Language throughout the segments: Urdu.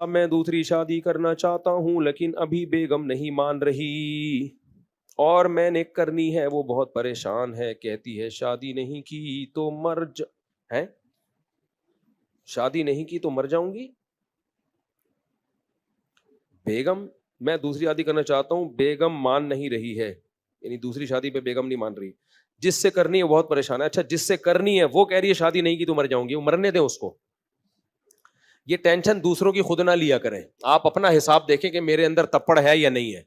میں دوسری شادی کرنا چاہتا ہوں لیکن ابھی بیگم نہیں مان رہی اور میں نے کرنی ہے، وہ بہت پریشان ہے، کہتی ہے شادی نہیں کی تو ہے شادی نہیں کی تو مر جاؤں گی۔ بیگم، میں دوسری شادی کرنا چاہتا ہوں، بیگم مان نہیں رہی ہے، یعنی دوسری شادی پہ بیگم نہیں مان رہی، جس سے کرنی ہے بہت پریشان ہے۔ اچھا، جس سے کرنی ہے وہ کہہ رہی ہے شادی نہیں کی تو مر جاؤں گی، وہ مرنے دیں اس کو۔ یہ ٹینشن دوسروں کی خود نہ لیا کریں، آپ اپنا حساب دیکھیں کہ میرے اندر تپڑ ہے یا نہیں ہے۔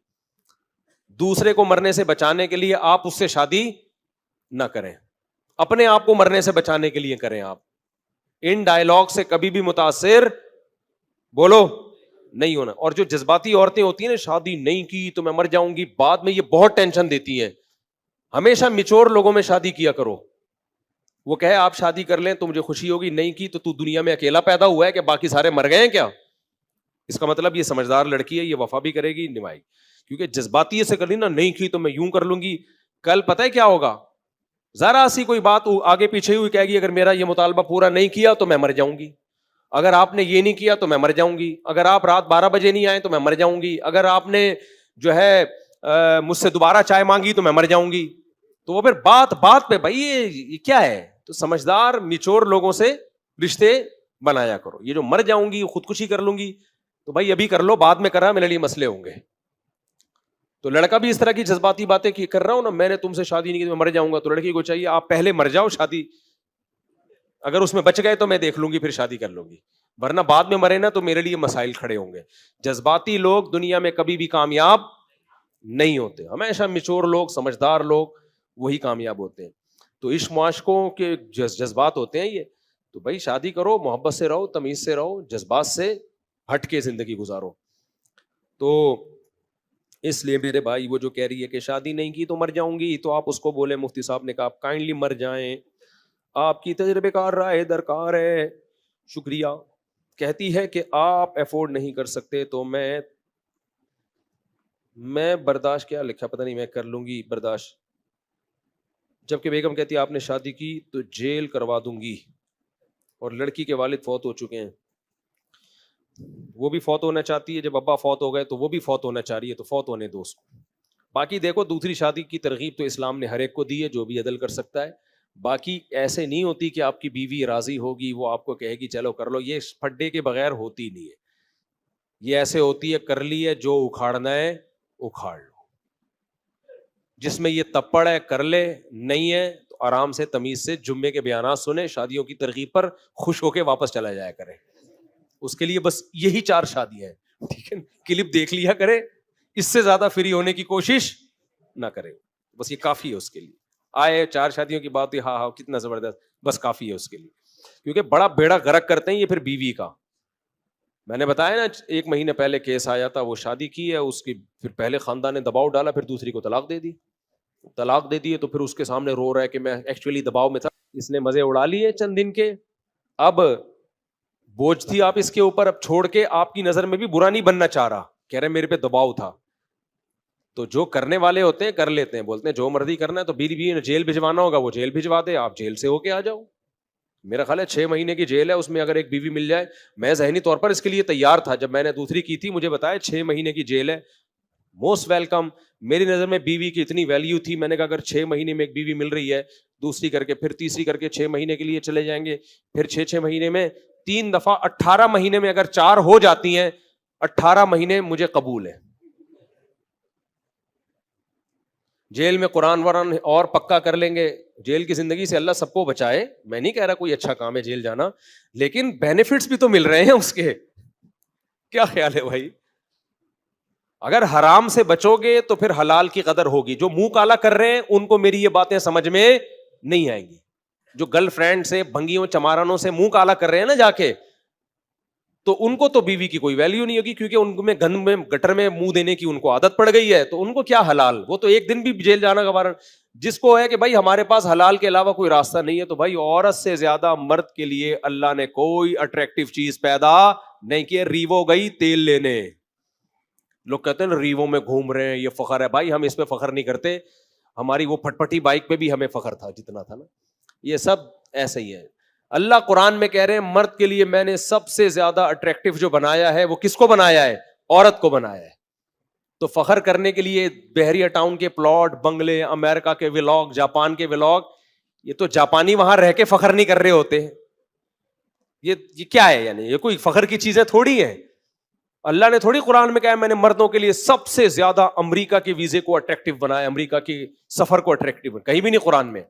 دوسرے کو مرنے سے بچانے کے لیے آپ اس سے شادی نہ کریں، اپنے آپ کو مرنے سے بچانے کے لیے کریں۔ آپ ان ڈائلاگ سے کبھی بھی متاثر بولو نہیں ہونا۔ اور جو جذباتی عورتیں ہوتی ہیں نا، شادی نہیں کی تو میں مر جاؤں گی، بعد میں یہ بہت ٹینشن دیتی ہیں۔ ہمیشہ میچور لوگوں میں شادی کیا کرو۔ وہ کہے آپ شادی کر لیں تو مجھے خوشی ہوگی، نہیں کی تو دنیا میں اکیلا پیدا ہوا ہے کہ باقی سارے مر گئے ہیں کیا؟ اس کا مطلب یہ سمجھدار لڑکی ہے، یہ وفا بھی کرے گی، نبھائے گی۔ کیونکہ جذباتی سے کر لی نا، نہیں کی تو میں یوں کر لوں گی، کل پتہ ہے کیا ہوگا؟ ذرا سی کوئی بات آگے پیچھے ہوئی کہے گی اگر میرا یہ مطالبہ پورا نہیں کیا تو میں مر جاؤں گی، اگر آپ نے یہ نہیں کیا تو میں مر جاؤں گی، اگر آپ رات 12 بجے نہیں آئے تو میں مر جاؤں گی، اگر آپ نے جو ہے مجھ سے دوبارہ چائے مانگی تو میں مر جاؤں گی۔ تو وہ پھر بات بات پہ بھائی یہ کیا ہے؟ تو سمجھدار میچور لوگوں سے رشتے بنایا کرو۔ یہ جو مر جاؤں گی، خودکشی کر لوں گی، تو بھائی ابھی کر لو، بعد میں کرا میرے لیے مسئلے ہوں گے۔ تو لڑکا بھی اس طرح کی جذباتی باتیں کر رہا ہوں نا، میں نے تم سے شادی نہیں کی تو میں مر جاؤں گا، تو لڑکی کو چاہیے آپ پہلے مر جاؤ، شادی اگر اس میں بچ گئے تو میں دیکھ لوں گی، پھر شادی کر لوں گی، ورنہ بعد میں مرے نا تو میرے لیے مسائل کھڑے ہوں گے۔ جذباتی لوگ دنیا میں کبھی بھی کامیاب نہیں ہوتے، ہمیشہ میچور لوگ، سمجھدار لوگ وہی کامیاب ہوتے ہیں۔ تو اس معاشقوں کے جذبات ہوتے ہیں یہ، تو بھائی شادی کرو، محبت سے رہو، تمیز سے رہو، جذبات سے ہٹ کے زندگی گزارو۔ تو اس لیے میرے بھائی، وہ جو کہہ رہی ہے کہ شادی نہیں کی تو مر جاؤں گی، تو آپ اس کو بولے مفتی صاحب نے کہا آپ کائنڈلی مر جائیں، آپ کی تجربے کار رائے درکار ہے۔ شکریہ۔ کہتی ہے کہ آپ افورڈ نہیں کر سکتے تو میں برداشت، کیا لکھا پتہ نہیں، میں کر لوں گی برداشت۔ جبکہ بیگم کہتی ہے آپ نے شادی کی تو جیل کروا دوں گی، اور لڑکی کے والد فوت ہو چکے ہیں، وہ بھی فوت ہونا چاہتی ہے، جب ابا فوت ہو گئے تو وہ بھی فوت ہونا چاہ رہی ہے، تو فوت ہونے دو اس کو۔ باقی دیکھو، دوسری شادی کی ترغیب تو اسلام نے ہر ایک کو دی ہے، جو بھی عدل کر سکتا ہے۔ باقی ایسے نہیں ہوتی کہ آپ کی بیوی راضی ہوگی، وہ آپ کو کہے گی چلو کر لو، یہ پھڈے کے بغیر ہوتی نہیں ہے۔ یہ ایسے ہوتی ہے کر لی ہے، جو اکھاڑنا ہے اکھاڑ لو، جس میں یہ تپڑ ہے کر لے، نہیں ہے تو آرام سے تمیز سے جمعے کے بیانات سنے، شادیوں کی ترغیب پر خوش ہو کے واپس چلا جایا کرے۔ اس کے لیے بس یہی 4 شادیاں ہیں، ٹھیک ہے، کلپ دیکھ لیا کرے، اس سے زیادہ فری ہونے کی کوشش نہ کرے، بس یہ کافی ہے اس کے لیے۔ آئے 4 شادیوں کی بات ہوئی، ہاں ہاں کتنا زبردست، بس کافی ہے اس کے لیے، کیونکہ بڑا بیڑا غرق کرتے ہیں یہ پھر بیوی کا۔ میں نے بتایا نا 1 مہینے پہلے کیس آیا تھا، وہ شادی کی ہے، اس کی پھر پہلے خاندان نے دباؤ ڈالا، پھر دوسری کو طلاق دے دی، تو پھر اس کے سامنے رو رہا ہے کہ میں ایکچولی دباؤ میں تھا، اس نے مزے اڑا لیے چند دن کے، اب بوجھ تھی آپ اس کے اوپر، اب چھوڑ کے آپ کی نظر میں بھی برا نہیں بننا چاہ رہا، کہہ رہے میرے پہ دباؤ تھا۔ تو جو کرنے والے ہوتے ہیں کر لیتے ہیں، بولتے ہیں جو مرضی کرنا ہے، تو بیوی جیل بھجوانا ہوگا وہ جیل بھجوا دے، آپ جیل سے ہو کے آ جاؤ۔ میرا خیال ہے 6 مہینے کی جیل ہے، اس میں اگر ایک بیوی مل جائے، میں ذہنی طور پر اس کے لیے تیار تھا، جب میں نے دوسری کی تھی مجھے بتایا 6 مہینے کی جیل ہے، موسٹ ویلکم۔ میری نظر میں بیوی کی اتنی ویلیو تھی، میں نے کہا اگر 6 مہینے میں ایک بیوی مل رہی ہے، دوسری کر کے پھر تیسری کر کے 6 مہینے کے لیے چلے جائیں گے، پھر 6 مہینے میں 3 دفعہ 18 مہینے میں اگر 4 ہو جاتی ہیں، 18 مہینے مجھے قبول ہے۔ جیل میں قرآن وران اور پکا کر لیں گے، جیل کی زندگی سے اللہ سب کو بچائے، میں نہیں کہہ رہا کوئی اچھا کام ہے جیل جانا، لیکن بینیفٹس بھی تو مل رہے ہیں اس کے، کیا خیال ہے بھائی؟ اگر حرام سے بچو گے تو پھر حلال کی قدر ہوگی۔ جو منہ کالا کر رہے ہیں ان کو میری یہ باتیں سمجھ میں نہیں آئیں گی، جو گرل فرینڈ سے، بھنگیوں چمارانوں سے منہ کالا کر رہے ہیں نا جا کے، تو ان کو تو بیوی کی کوئی ویلیو نہیں ہوگی، کیونکہ ان میں گند میں گٹر میں منہ دینے کی ان کو عادت پڑ گئی ہے، تو ان کو کیا حلال، وہ تو ایک دن بھی جیل جانا گوارا۔ جس کو ہے کہ بھائی ہمارے پاس حلال کے علاوہ کوئی راستہ نہیں ہے، تو بھائی عورت سے زیادہ مرد کے لیے اللہ نے کوئی اٹریکٹیو چیز پیدا نہیں کی۔ ریوو گئی تیل لینے، لوگ کہتے ہیں ریوو میں گھوم رہے ہیں یہ فخر ہے، بھائی ہم اس پہ فخر نہیں کرتے، ہماری وہ پھٹ پٹی بائک پہ بھی ہمیں فخر تھا جتنا تھا نا، یہ سب ایسے ہی ہے۔ اللہ قرآن میں کہہ رہے ہیں مرد کے لیے میں نے سب سے زیادہ اٹریکٹیو جو بنایا ہے وہ کس کو بنایا ہے؟ عورت کو بنایا ہے. تو فخر کرنے کے لیے بحریہ ٹاؤن کے پلاٹ، بنگلے، امریکہ کے ولاگ، جاپان کے ولاگ، یہ تو جاپانی وہاں رہ کے فخر نہیں کر رہے ہوتے ہیں. یہ کیا ہے؟ یعنی یہ کوئی فخر کی چیزیں تھوڑی ہیں. اللہ نے تھوڑی قرآن میں کہا میں نے مردوں کے لیے سب سے زیادہ امریکہ کے ویزے کو اٹریکٹیو بنایا، امریکہ کے سفر کو اٹریکٹیو، کہیں بھی نہیں قرآن میں.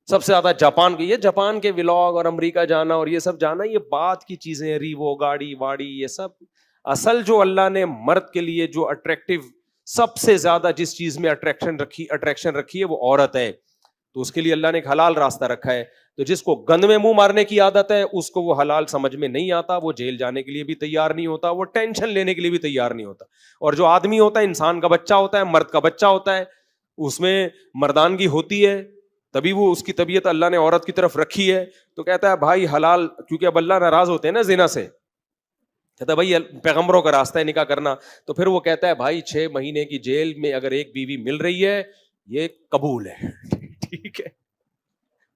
سب سے زیادہ جاپان کے، یہ جاپان کے ولاگ اور امریکہ جانا اور یہ سب جانا یہ بات کی چیزیں، ریوو، گاڑی واڑی، یہ سب. اصل جو اللہ نے مرد کے لیے جو اٹریکٹیو سب سے زیادہ جس چیز میں اٹریکشن رکھی ہے وہ عورت ہے. تو اس کے لیے اللہ نے ایک حلال راستہ رکھا ہے. تو جس کو گند میں منہ مارنے کی عادت ہے اس کو وہ حلال سمجھ میں نہیں آتا، وہ جیل جانے کے لیے بھی تیار نہیں ہوتا، وہ ٹینشن لینے کے لیے بھی تیار نہیں ہوتا. اور جو آدمی ہوتا ہے، انسان کا بچہ ہوتا ہے، مرد کا بچہ ہوتا ہے، اس میں مردانگی ہوتی ہے، تبھی وہ اس کی طبیعت اللہ نے عورت کی طرف رکھی ہے. تو کہتا ہے بھائی حلال، کیونکہ اب اللہ ناراض ہوتے ہیں نا زنا سے، کہتا ہے بھائی پیغمبروں کا راستہ ہے نکاح کرنا. تو پھر وہ کہتا ہے بھائی 6 مہینے کی جیل میں اگر ایک بیوی مل رہی ہے یہ قبول ہے. ٹھیک ہے،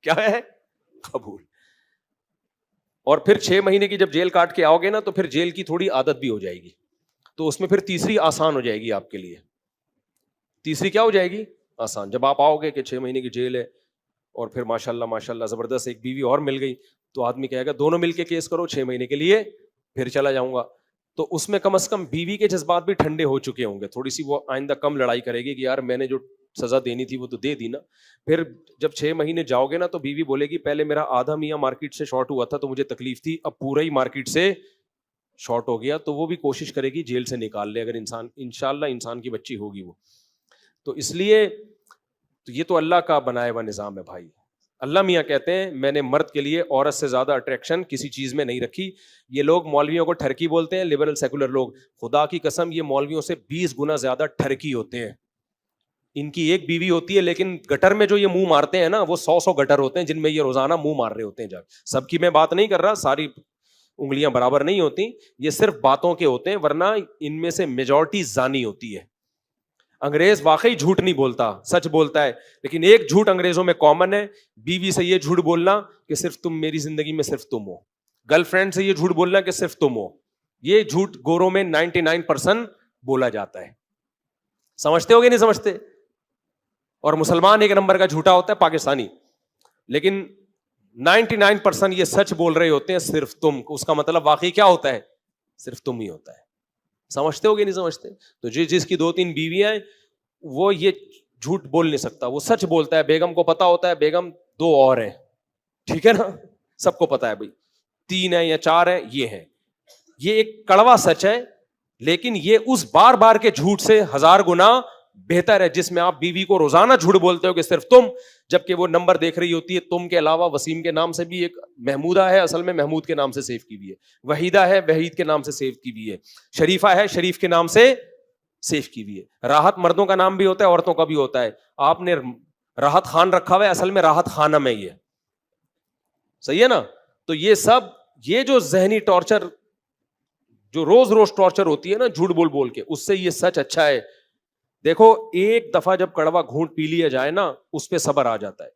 کیا ہے؟ قبول. اور پھر 6 مہینے کی جب جیل کاٹ کے آؤ گے نا تو پھر جیل کی تھوڑی عادت بھی ہو جائے گی. تو اس میں پھر تیسری آسان ہو جائے گی آپ کے لیے. تیسری کیا ہو جائے گی؟ آسان. جب آپ آؤ گے کہ 6 مہینے کی جیل ہے اور پھر ماشاءاللہ زبردست ایک بیوی اور مل گئی، تو آدمی کہے گا دونوں مل کے کیس کرو 6 مہینے کے لیے پھر چلا جاؤں گا. تو اس میں کم از کم بیوی کے جذبات بھی ٹھنڈے ہو چکے ہوں گے، تھوڑی سی وہ آئندہ کم لڑائی کرے گی کہ یار میں نے جو سزا دینی تھی وہ تو دے دی نا. پھر جب 6 مہینے جاؤ گے نا تو بیوی بولے گی پہلے میرا آدھا میاں مارکیٹ سے شارٹ ہوا تھا تو مجھے تکلیف تھی، اب پورا ہی مارکیٹ سے شارٹ ہو گیا. تو وہ بھی کوشش کرے گی جیل سے نکال لے، اگر انسان انشاءاللہ انسان کی بچی ہوگی وہ. تو اس لیے تو یہ تو اللہ کا بنایا ہوا نظام ہے بھائی. اللہ میاں کہتے ہیں میں نے مرد کے لیے عورت سے زیادہ اٹریکشن کسی چیز میں نہیں رکھی. یہ لوگ مولویوں کو ٹھرکی بولتے ہیں، لبرل سیکولر لوگ. خدا کی قسم یہ مولویوں سے 20 گنا زیادہ ٹھرکی ہوتے ہیں. ان کی ایک بیوی ہوتی ہے لیکن گٹر میں جو یہ منہ مارتے ہیں نا وہ 100 گٹر ہوتے ہیں جن میں یہ روزانہ منہ مار رہے ہوتے ہیں. سب کی میں بات نہیں کر رہا، ساری انگلیاں برابر نہیں ہوتی، یہ صرف باتوں کے ہوتے ہیں، ورنہ ان میں سے میجورٹی زانی ہوتی ہے. انگریز واقعی جھوٹ نہیں بولتا، سچ بولتا ہے. لیکن ایک جھوٹ انگریزوں میں کامن ہے، بیوی سے یہ جھوٹ بولنا کہ صرف تم میری زندگی میں صرف تم ہو. گرل فرینڈ سے یہ جھوٹ بولنا کہ صرف تم ہو. یہ جھوٹ گوروں میں 99% بولا جاتا ہے. سمجھتے ہو گے نہیں سمجھتے؟ اور مسلمان ایک نمبر کا جھوٹا ہوتا ہے پاکستانی، لیکن 99% یہ سچ بول رہے ہوتے ہیں صرف تم. اس کا مطلب واقعی کیا ہوتا ہے؟ صرف تم ہی ہوتا ہے. سمجھتے ہو گے نہیں سمجھتے؟ تو جس کی 2-3 بیویاں ہیں وہ یہ جھوٹ بول نہیں سکتا، وہ سچ بولتا ہے. بیگم کو پتا ہوتا ہے بیگم 2 اور ہیں، ٹھیک ہے نا، سب کو پتا ہے بھائی 3 ہیں یا 4 ہیں یہ ہیں. یہ ایک کڑوا سچ ہے، لیکن یہ اس بار بار کے جھوٹ سے 1000 گنا بہتر ہے جس میں آپ بیوی کو روزانہ جھوٹ بولتے ہو کہ صرف تم، جبکہ وہ نمبر دیکھ رہی ہوتی ہے تم کے علاوہ وسیم کے نام سے بھی ایک محمودہ ہے، اصل میں محمود کے نام سے سیو کی ہوئی ہے، وحیدہ ہے وحید کے نام سے سیو کی ہوئی ہے، شریفہ ہے شریف کے نام سے سیو کی ہوئی ہے. راحت مردوں کا نام بھی ہوتا ہے عورتوں کا بھی ہوتا ہے. آپ نے راحت خان رکھا ہوا ہے، اصل میں راحت خانم ہے. یہ صحیح ہے نا؟ تو یہ سب یہ جو ذہنی ٹارچر جو روز روز ٹارچر ہوتی ہے نا جھوٹ بول بول کے، اس سے یہ سچ اچھا ہے. دیکھو ایک دفعہ جب کڑوا گھونٹ پی لیا جائے نا اس پہ صبر آ جاتا ہے.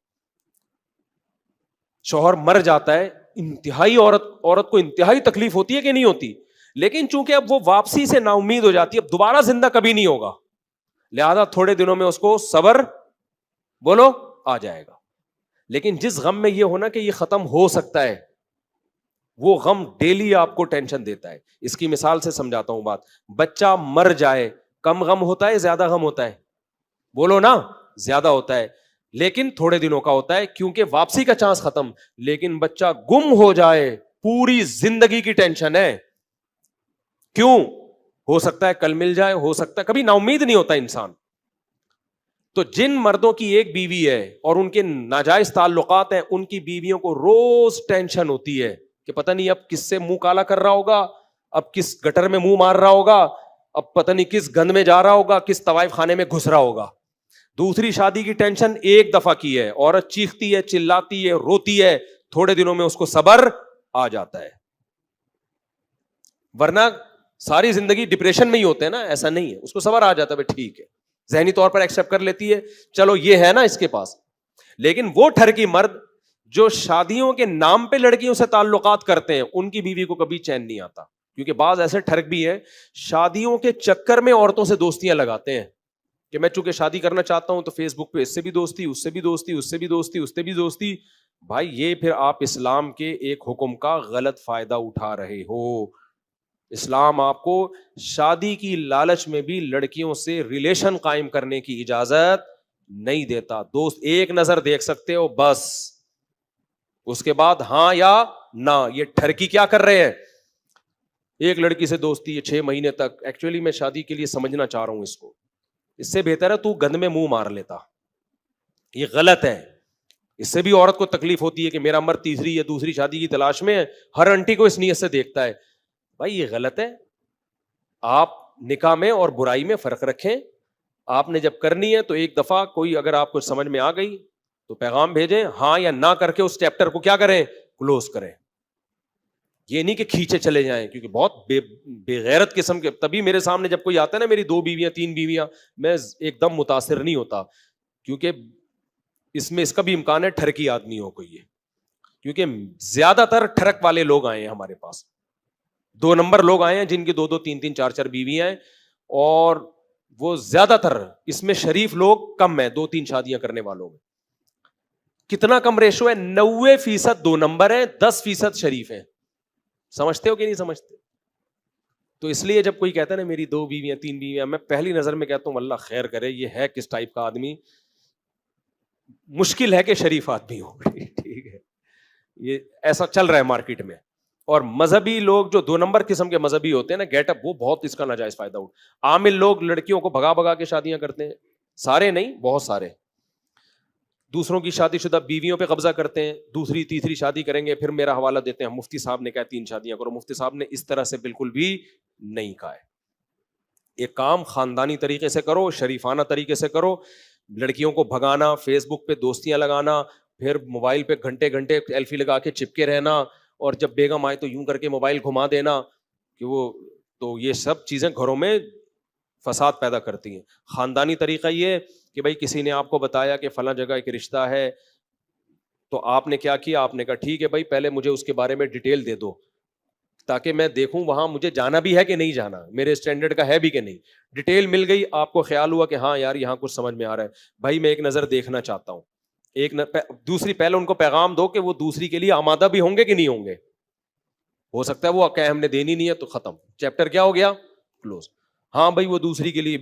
شوہر مر جاتا ہے، انتہائی عورت کو انتہائی تکلیف ہوتی ہے کہ نہیں ہوتی، لیکن چونکہ اب وہ واپسی سے نا امید ہو جاتی ہے، اب دوبارہ زندہ کبھی نہیں ہوگا، لہذا تھوڑے دنوں میں اس کو صبر بولو آ جائے گا. لیکن جس غم میں یہ ہونا کہ یہ ختم ہو سکتا ہے، وہ غم ڈیلی آپ کو ٹینشن دیتا ہے. اس کی مثال سے سمجھاتا ہوں بات. بچہ مر جائے کم غم ہوتا ہے زیادہ غم ہوتا ہے؟ بولو نا، زیادہ ہوتا ہے، لیکن تھوڑے دنوں کا ہوتا ہے کیونکہ واپسی کا چانس ختم. لیکن بچہ گم ہو جائے پوری زندگی کی ٹینشن ہے. کیوں؟ ہو سکتا ہے کل مل جائے، ہو سکتا ہے، کبھی نا امید نہیں ہوتا انسان. تو جن مردوں کی ایک بیوی ہے اور ان کے ناجائز تعلقات ہیں، ان کی بیویوں کو روز ٹینشن ہوتی ہے کہ پتہ نہیں اب کس سے منہ کالا کر رہا ہوگا، اب کس گٹر میں منہ مار رہا ہوگا، اب پتہ نہیں کس گند میں جا رہا ہوگا، کس طوائف خانے میں گھس رہا ہوگا. دوسری شادی کی ٹینشن ایک دفعہ کی ہے، عورت چیختی ہے چلاتی ہے روتی ہے، تھوڑے دنوں میں اس کو صبر آ جاتا ہے. ورنہ ساری زندگی ڈپریشن میں ہی ہوتے ہیں نا، ایسا نہیں ہے. اس کو صبر آ جاتا ہے، ٹھیک ہے، ذہنی طور پر ایکسپٹ کر لیتی ہے، چلو یہ ہے نا اس کے پاس. لیکن وہ ٹھرکی مرد جو شادیوں کے نام پہ لڑکیوں سے تعلقات کرتے ہیں ان کی بیوی کو کبھی چین نہیں آتا, کیونکہ بعض ایسے ٹھرک بھی ہیں شادیوں کے چکر میں عورتوں سے دوستیاں لگاتے ہیں کہ میں چونکہ شادی کرنا چاہتا ہوں تو فیس بک پہ اس سے بھی دوستی, اس سے بھی دوستی, اس سے بھی دوستی, اس سے بھی دوستی. بھائی یہ پھر آپ اسلام کے ایک حکم کا غلط فائدہ اٹھا رہے ہو. اسلام آپ کو شادی کی لالچ میں بھی لڑکیوں سے ریلیشن قائم کرنے کی اجازت نہیں دیتا. دوست ایک نظر دیکھ سکتے ہو بس, اس کے بعد ہاں یا نہ. یہ ٹھرکی کیا کر رہے ہیں, ایک لڑکی سے دوستی ہے 6 مہینے تک. ایکچولی میں شادی کے لیے سمجھنا چاہ رہا ہوں اس کو, اس سے بہتر ہے تو گند میں منہ مار لیتا. یہ غلط ہے. اس سے بھی عورت کو تکلیف ہوتی ہے کہ میرا مرد تیسری یا دوسری شادی کی تلاش میں ہے, ہر انٹی کو اس نیت سے دیکھتا ہے. بھائی یہ غلط ہے. آپ نکاح میں اور برائی میں فرق رکھیں. آپ نے جب کرنی ہے تو ایک دفعہ کوئی اگر آپ کو سمجھ میں آ گئی تو پیغام بھیجیں, ہاں یا نہ کر کے اس چیپٹر کو کیا کریں, کلوز کریں. یہ نہیں کہ کھینچے چلے جائیں, کیونکہ بہت بے غیرت قسم کے. تبھی میرے سامنے جب کوئی آتا ہے نا میری 2 بیویاں 3 بیویاں, میں ایک دم متاثر نہیں ہوتا, کیونکہ اس میں اس کا بھی امکان ہے ٹھرکی آدمی ہو کوئی. کیونکہ زیادہ تر ٹھرک والے لوگ آئے ہیں ہمارے پاس, 2 نمبر لوگ آئے ہیں جن کی 2 3 4 4 بیویاں ہیں, اور وہ زیادہ تر اس میں شریف لوگ کم ہیں 2 3 شادیاں کرنے والوں میں. کتنا کم ریشو ہے, 90% 2 نمبر ہیں, 10% شریف ہیں. سمجھتے ہو کہ نہیں سمجھتے؟ تو اس لیے جب کوئی کہتا ہے نا میری 2 بیویاں 3 بیویاں, میں پہلی نظر میں کہتا ہوں اللہ خیر کرے, یہ ہے کس ٹائپ کا آدمی. مشکل ہے کہ شریف آدمی ہو. ٹھیک ہے, یہ ایسا چل رہا ہے مارکیٹ میں. اور مذہبی لوگ جو 2 نمبر قسم کے مذہبی ہوتے ہیں نا, گیٹ اپ, وہ بہت اس کا ناجائز فائدہ اٹھا. عامل لوگ لڑکیوں کو بھگا بھگا کے شادیاں کرتے ہیں, سارے نہیں بہت سارے. دوسروں کی شادی شدہ بیویوں پہ قبضہ کرتے ہیں, دوسری تیسری شادی کریں گے, پھر میرا حوالہ دیتے ہیں مفتی صاحب نے کہا 3 شادیاں کرو. مفتی صاحب نے اس طرح سے بالکل بھی نہیں کہا ہے. ایک کام خاندانی طریقے سے کرو, شریفانہ طریقے سے کرو. لڑکیوں کو بھگانا, فیس بک پہ دوستیاں لگانا, پھر موبائل پہ گھنٹے گھنٹے سیلفی لگا کے چپکے رہنا, اور جب بیگم آئے تو یوں کر کے موبائل گھما دینا کہ وہ, تو یہ سب چیزیں گھروں میں فساد پیدا کرتی ہیں. خاندانی طریقہ یہ کہ بھائی کسی نے آپ کو بتایا کہ فلاں جگہ ایک رشتہ ہے, تو آپ نے کیا کیا, آپ نے کہا ٹھیک ہے بھائی پہلے مجھے اس کے بارے میں ڈیٹیل دے دو تاکہ میں دیکھوں وہاں مجھے جانا بھی ہے کہ نہیں جانا, میرے اسٹینڈرڈ کا ہے بھی کہ نہیں. ڈیٹیل مل گئی, آپ کو خیال ہوا کہ ہاں یار یہاں کچھ سمجھ میں آ رہا ہے, بھائی میں ایک نظر دیکھنا چاہتا ہوں. دوسری پہلے ان کو پیغام دو کہ وہ دوسری کے لیے آمادہ بھی ہوں گے کہ نہیں ہوں گے. ہو سکتا ہے وہ کہ ہم نے دینی نہیں ہے تو ختم, چیپٹر کیا ہو گیا, کلوز. ہاں بھائی وہ دوسری کے لیے